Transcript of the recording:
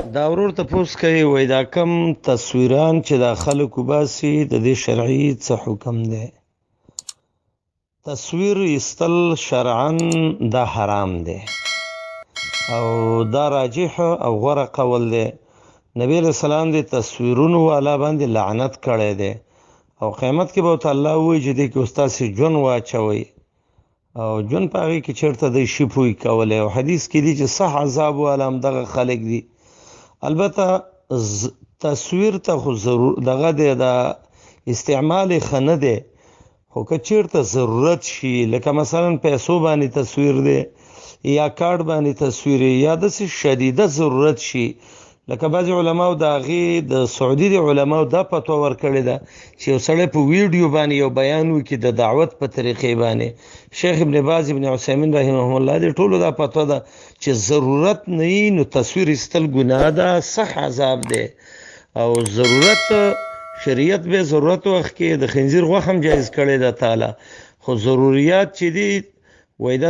دا ورور تپوس کوي وای دا کم تصویران چې دا خلکو باسي د دې شرعي څه حکم دی؟ تصویر ایستل شرعاً دا حرام دی او دا راجح او غوره قول دی. نبی علیہ السلام دی تصویرونو والا باندې لعنت کړی دی او قیامت کې به الله وایي چې دې کې استاسې جون واچوي او جون په هغې کې چېرته دی شي پوی کولی او حدیث کې دی چې صح عذاب والا همدغه خلک دي. البته تصویر ته خو ضرور دغه دی دا استعمال ښه نه دی، خو که چېرته ضرورت شي لکه مثلا پیسو باندې تصویر دی یا کارډ باندې تصویر یا داسې شدیده ضرورت شي، لکه بعضې علماو د هغې د سعودي د علماو دا فتوا ورکړې ده چې یو سړی په ویډیو باندې یو بیان وکړي د دعوت په طریقې باندې. شیخ ابن باز ابن عثیمین رحمهم الله دې ټولو دا فتوا ده چې ضرورت نه وي نو تصویر ایستل ګناه ده، صح عذاب دی او ضرورت شریعت به ضرورت وخت کې د خنزیر غوښه هم جایز کړی ده تعالی، خو ضروریات چې دي وای دا